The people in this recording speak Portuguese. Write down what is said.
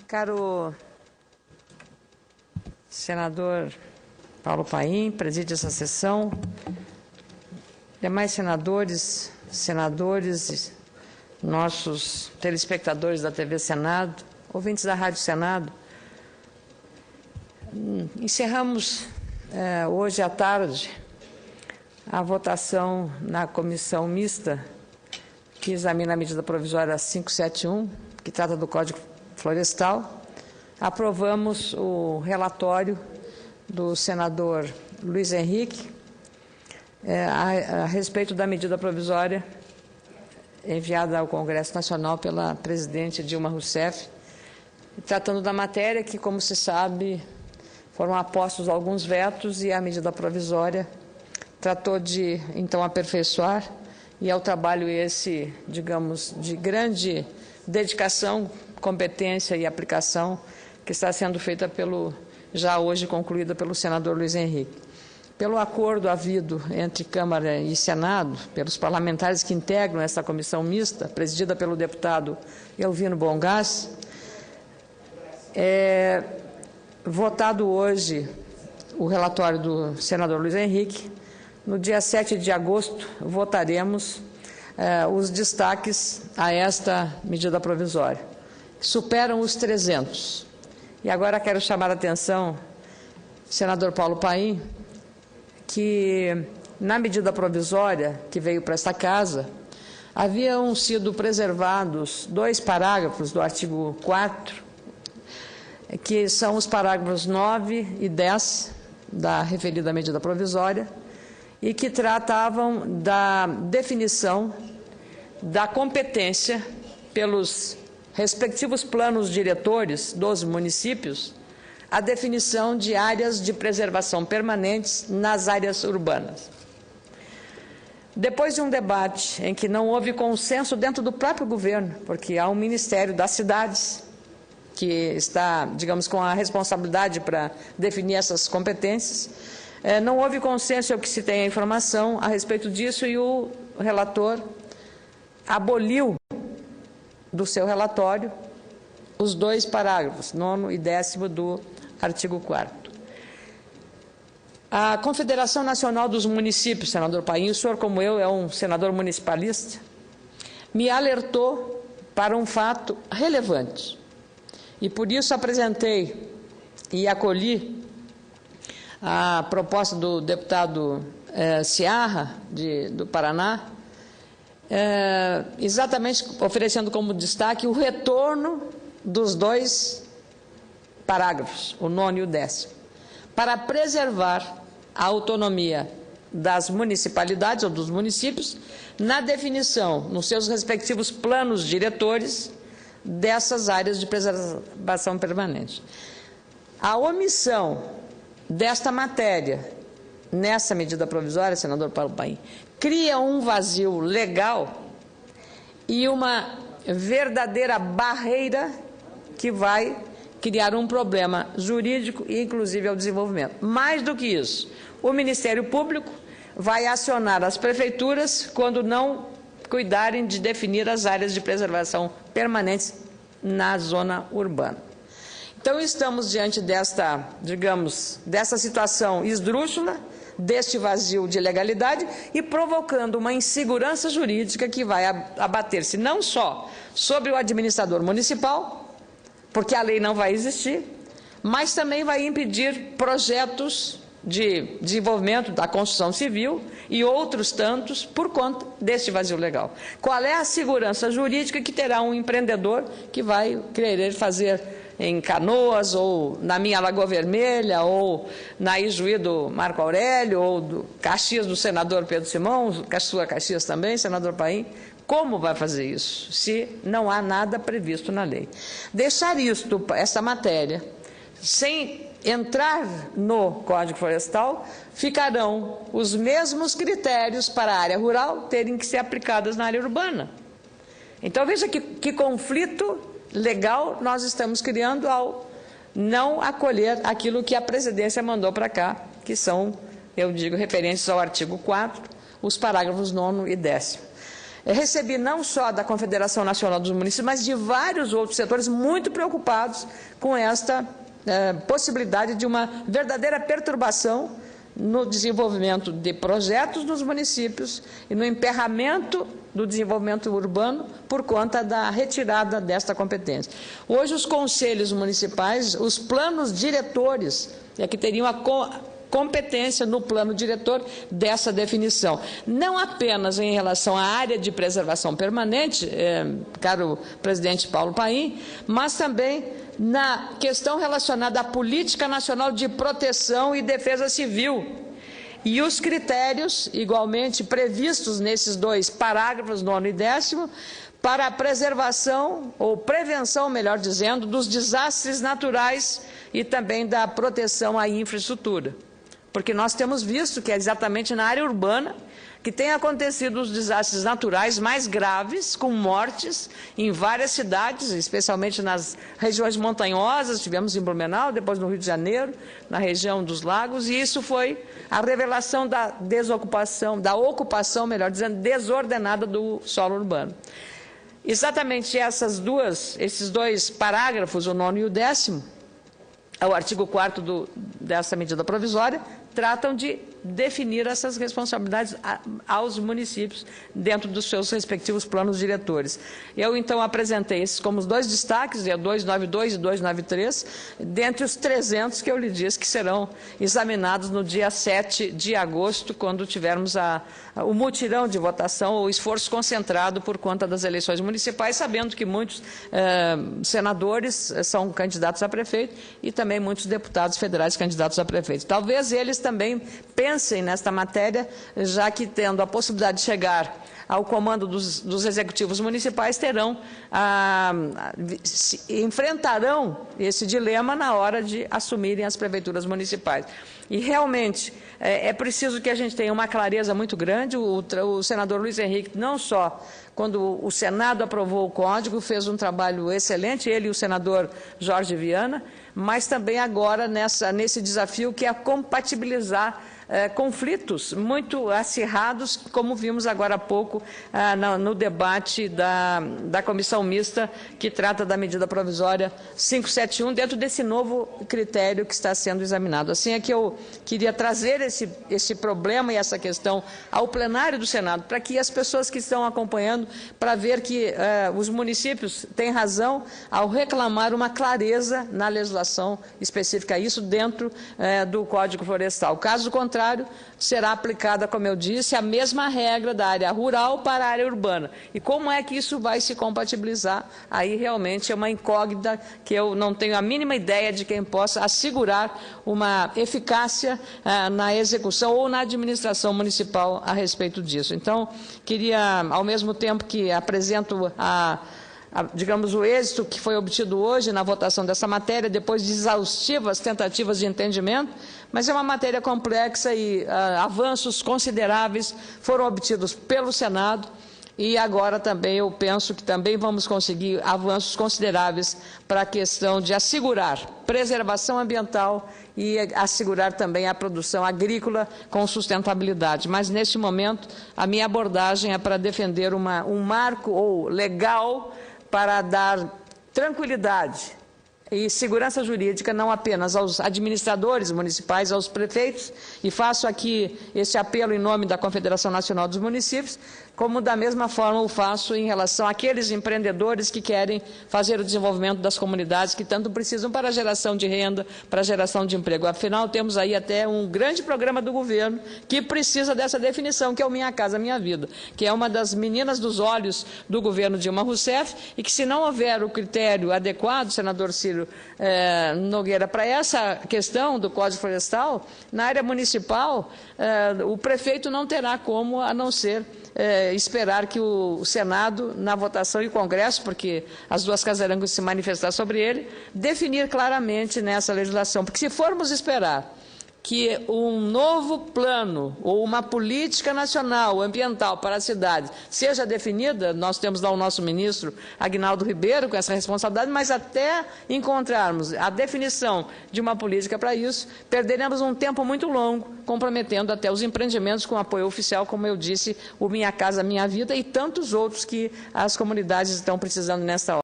Caro senador Paulo Paim, preside essa sessão, demais senadores, nossos telespectadores da TV Senado, ouvintes da Rádio Senado, encerramos hoje à tarde a votação na comissão mista que examina a medida provisória 571, que trata do Código Florestal. Aprovamos o relatório do senador Luiz Henrique a respeito da medida provisória enviada ao Congresso Nacional pela presidente Dilma Rousseff, tratando da matéria que, como se sabe, foram apostos alguns vetos e a medida provisória tratou de, então, aperfeiçoar, e é o trabalho esse, digamos, de grande dedicação, competência e aplicação que está sendo feita já hoje concluída pelo senador Luiz Henrique. Pelo acordo havido entre Câmara e Senado, pelos parlamentares que integram essa comissão mista, presidida pelo deputado Elvino Bongás, votado hoje o relatório do senador Luiz Henrique. No dia 7 de agosto, votaremos os destaques a esta medida provisória. Superam os 300. E agora quero chamar a atenção, senador Paulo Paim, que na medida provisória que veio para esta casa, haviam sido preservados 2 parágrafos do artigo 4, que são os parágrafos 9 e 10 da referida medida provisória, e que tratavam da definição da competência pelos respectivos planos diretores dos municípios, a definição de áreas de preservação permanentes nas áreas urbanas. Depois de um debate em que não houve consenso dentro do próprio governo, porque há um Ministério das Cidades que está, digamos, com a responsabilidade para definir essas competências, não houve consenso, é o que se tem a informação a respeito disso, e o relator aboliu do seu relatório os 2 parágrafos, 9º e 10º do artigo 4º. A Confederação Nacional dos Municípios, senador Paim, o senhor, como eu, é um senador municipalista, me alertou para um fato relevante. E por isso apresentei e acolhi a proposta do deputado Searra, do Paraná, exatamente oferecendo como destaque o retorno dos 2 parágrafos, o 9º e o 10º, para preservar a autonomia das municipalidades ou dos municípios na definição, nos seus respectivos planos diretores, dessas áreas de preservação permanente. A omissão desta matéria nessa medida provisória, senador Paulo Paim, cria um vazio legal e uma verdadeira barreira que vai criar um problema jurídico e, inclusive, ao desenvolvimento. Mais do que isso, o Ministério Público vai acionar as prefeituras quando não cuidarem de definir as áreas de preservação permanentes na zona urbana. Então, estamos diante desta, digamos, dessa situação esdrúxula, deste vazio de legalidade e provocando uma insegurança jurídica que vai abater-se não só sobre o administrador municipal, porque a lei não vai existir, mas também vai impedir projetos de desenvolvimento da construção civil e outros tantos por conta deste vazio legal. Qual é a segurança jurídica que terá um empreendedor que vai querer fazer em Canoas, ou na minha Lagoa Vermelha, ou na Ijuí do Marco Aurélio, ou do Caxias do senador Pedro Simão, sua Caxias também, senador Paim? Como vai fazer isso, se não há nada previsto na lei? Deixar essa matéria, sem entrar no Código Florestal, ficarão os mesmos critérios para a área rural terem que ser aplicadas na área urbana. Então, veja que conflito legal nós estamos criando ao não acolher aquilo que a presidência mandou para cá, que são, eu digo, referentes ao artigo 4º, os parágrafos 9º e 10º. recebi não só da Confederação Nacional dos Municípios, mas de vários outros setores muito preocupados com esta possibilidade de uma verdadeira perturbação no desenvolvimento de projetos nos municípios e no emperramento do desenvolvimento urbano por conta da retirada desta competência. Hoje, os conselhos municipais, os planos diretores, é que teriam a competência no plano diretor dessa definição. Não apenas em relação à área de preservação permanente, caro presidente Paulo Paim, mas também na questão relacionada à Política Nacional de Proteção e Defesa Civil. E os critérios, igualmente previstos nesses dois parágrafos, 9º e 10º, para a preservação, ou prevenção, melhor dizendo, dos desastres naturais e também da proteção à infraestrutura. Porque nós temos visto que é exatamente na área urbana que tem acontecido os desastres naturais mais graves, com mortes em várias cidades, especialmente nas regiões montanhosas, tivemos em Blumenau, depois no Rio de Janeiro, na região dos lagos, e isso foi a revelação da desocupação, da ocupação, melhor dizendo, desordenada do solo urbano. Exatamente esses dois parágrafos, o 9º e o 10º, o artigo 4º dessa medida provisória, tratam de definir essas responsabilidades aos municípios dentro dos seus respectivos planos diretores. Eu, então, apresentei esses como os dois destaques, 292 e 293, dentre os 300 que eu lhe disse que serão examinados no dia 7 de agosto, quando tivermos o mutirão de votação, o esforço concentrado por conta das eleições municipais, sabendo que muitos senadores são candidatos a prefeito e também muitos deputados federais candidatos a prefeito. Talvez eles também pensem nesta matéria, já que, tendo a possibilidade de chegar ao comando dos executivos municipais, enfrentarão esse dilema na hora de assumirem as prefeituras municipais. E, realmente, é preciso que a gente tenha uma clareza muito grande. O senador Luiz Henrique, não só quando o Senado aprovou o Código, fez um trabalho excelente, ele e o senador Jorge Viana, mas também agora nesse desafio que é compatibilizar conflitos muito acirrados, como vimos agora há pouco no debate da comissão mista que trata da medida provisória 571, dentro desse novo critério que está sendo examinado. Assim é que eu queria trazer esse problema e essa questão ao plenário do Senado, para que as pessoas que estão acompanhando, para ver que os municípios têm razão ao reclamar uma clareza na legislação específica a isso dentro do Código Florestal. Caso contrário, será aplicada, como eu disse, a mesma regra da área rural para a área urbana. E como é que isso vai se compatibilizar? Aí realmente é uma incógnita que eu não tenho a mínima ideia de quem possa assegurar uma eficácia na execução ou na administração municipal a respeito disso. Então, queria, ao mesmo tempo que apresento digamos, o êxito que foi obtido hoje na votação dessa matéria, depois de exaustivas tentativas de entendimento, mas é uma matéria complexa e avanços consideráveis foram obtidos pelo Senado e agora também eu penso que também vamos conseguir avanços consideráveis para a questão de assegurar preservação ambiental e assegurar também a produção agrícola com sustentabilidade. Mas, neste momento, a minha abordagem é para defender um marco legal para dar tranquilidade e segurança jurídica não apenas aos administradores municipais, aos prefeitos, e faço aqui esse apelo em nome da Confederação Nacional dos Municípios, como da mesma forma o faço em relação àqueles empreendedores que querem fazer o desenvolvimento das comunidades que tanto precisam para a geração de renda, para a geração de emprego. Afinal, temos aí até um grande programa do governo que precisa dessa definição, que é o Minha Casa Minha Vida, que é uma das meninas dos olhos do governo Dilma Rousseff, e que, se não houver o critério adequado, senador Ciro Nogueira, para essa questão do Código Florestal, na área municipal, o prefeito não terá como, a não ser esperar que o Senado, na votação, e o Congresso, porque as duas casas irão se manifestar sobre ele, definir claramente nessa legislação. Porque, se formos esperar que um novo plano ou uma política nacional ambiental para a cidade seja definida, nós temos lá o nosso ministro Aguinaldo Ribeiro com essa responsabilidade, mas até encontrarmos a definição de uma política para isso, perderemos um tempo muito longo, comprometendo até os empreendimentos com apoio oficial, como eu disse, o Minha Casa Minha Vida e tantos outros que as comunidades estão precisando nesta hora.